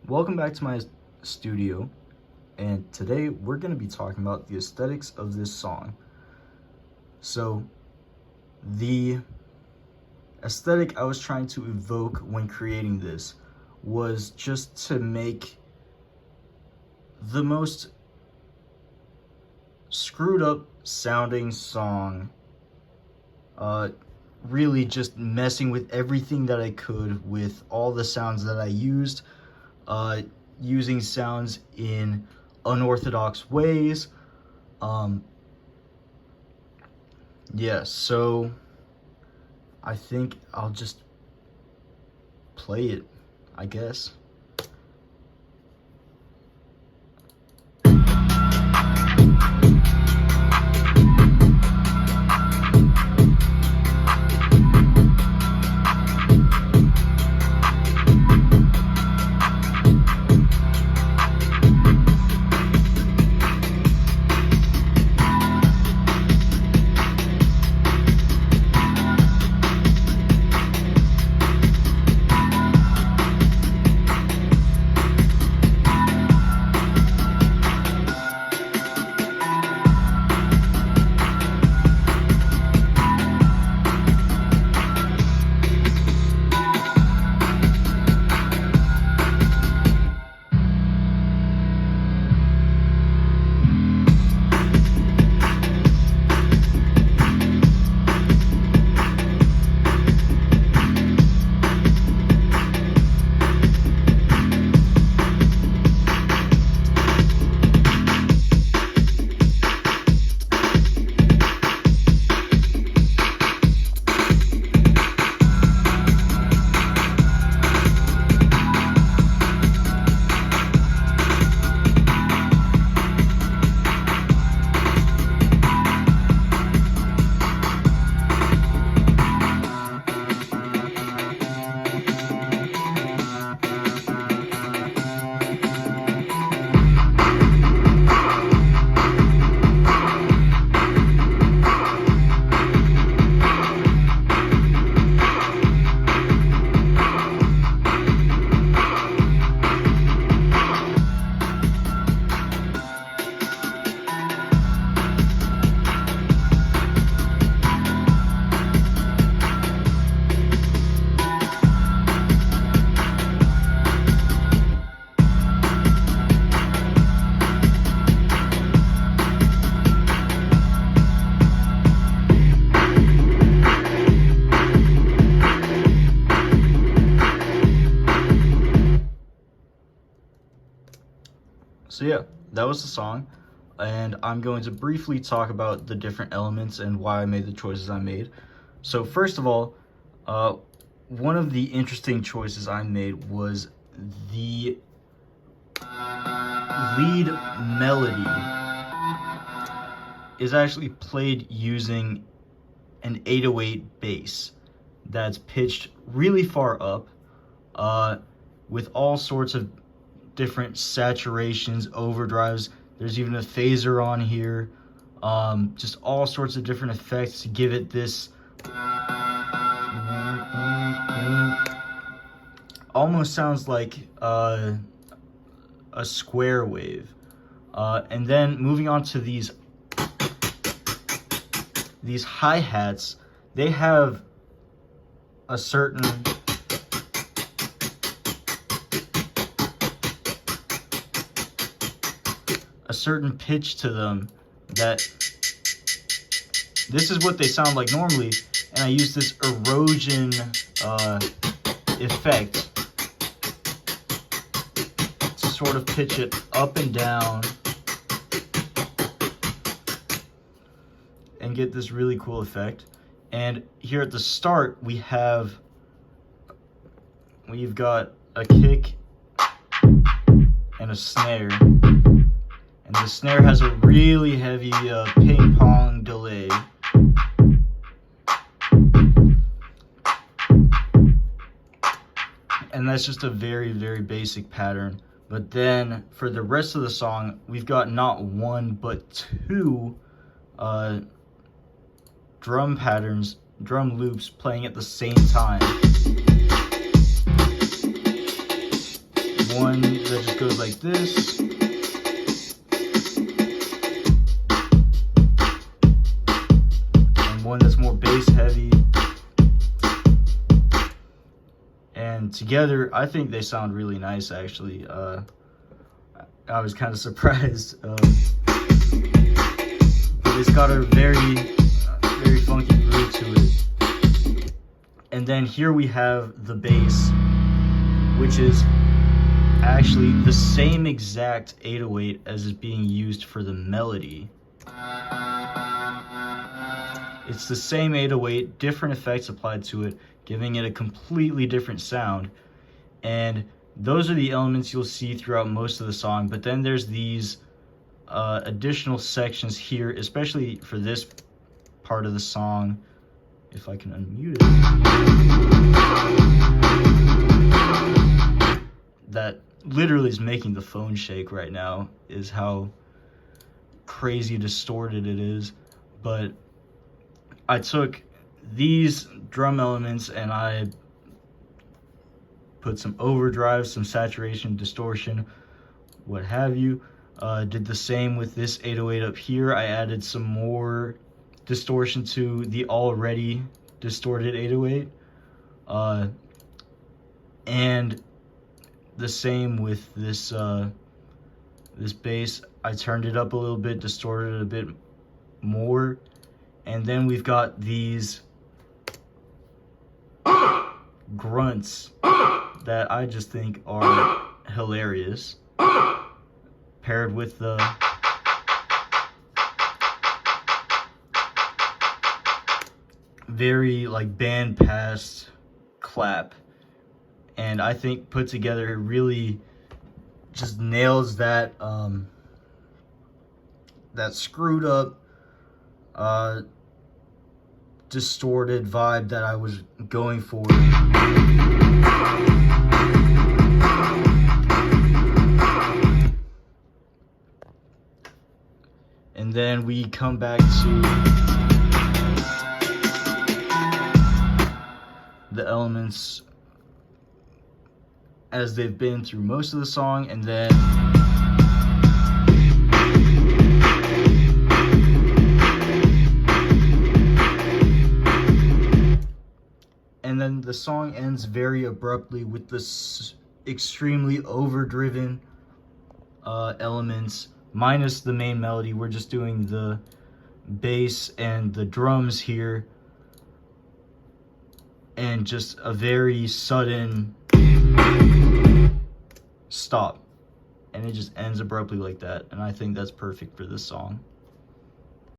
Welcome back to my studio, and today we're going to be talking about the aesthetics of this song. So, the aesthetic I was trying to evoke when creating this was just to make the most screwed up sounding song, really just messing with everything that I could with all the sounds that I used. Using sounds in unorthodox ways. Yeah, so I think I'll just play it, I guess. So yeah, that was the song, and I'm going to briefly talk about the different elements and why I made the choices I made. So first of all, one of the interesting choices I made was the lead melody is actually played using an 808 bass that's pitched really far up, with all sorts of different saturations, overdrives. There's even a phaser on here. Just all sorts of different effects to give it this almost sounds like a square wave. And then moving on to these hi-hats, they have a certain pitch to them that this is what they sound like normally, and I use this erosion effect to sort of pitch it up and down and get this really cool effect. And here at the start we've got a kick and a snare. And the snare has a really heavy ping pong delay. And that's just a very, very basic pattern. But then for the rest of the song, we've got not one, but two drum patterns, drum loops playing at the same time. one that just goes like this. And one that's more bass heavy. And together, I think they sound really nice, actually. I was kind of surprised. But it's got a very funky groove to it. And then here we have the bass, which is actually the same exact 808 as is being used for the melody. It's the same 808, different effects applied to it, giving it a completely different sound. And those are the elements you'll see throughout most of the song, but then there's these additional sections here, especially for this part of the song. If I can unmute it. That literally is making the phone shake right now, is how crazy distorted it is. But I took these drum elements and I put some overdrive, some saturation, distortion, what have you. Did the same with this 808 up here. I added some more distortion to the already distorted 808. And the same with this this bass. I turned it up a little bit, distorted it a bit more. And then we've got these grunts that I just think are hilarious, paired with the very like band pass clap. And I think put together it really just nails that that screwed up distorted vibe that I was going for. And then we come back to the elements as they've been through most of the song, and then the song ends very abruptly with this extremely overdriven elements, minus the main melody. We're just doing the bass and the drums here, and just a very sudden stop, and it just ends abruptly like that. And I think that's perfect for this song.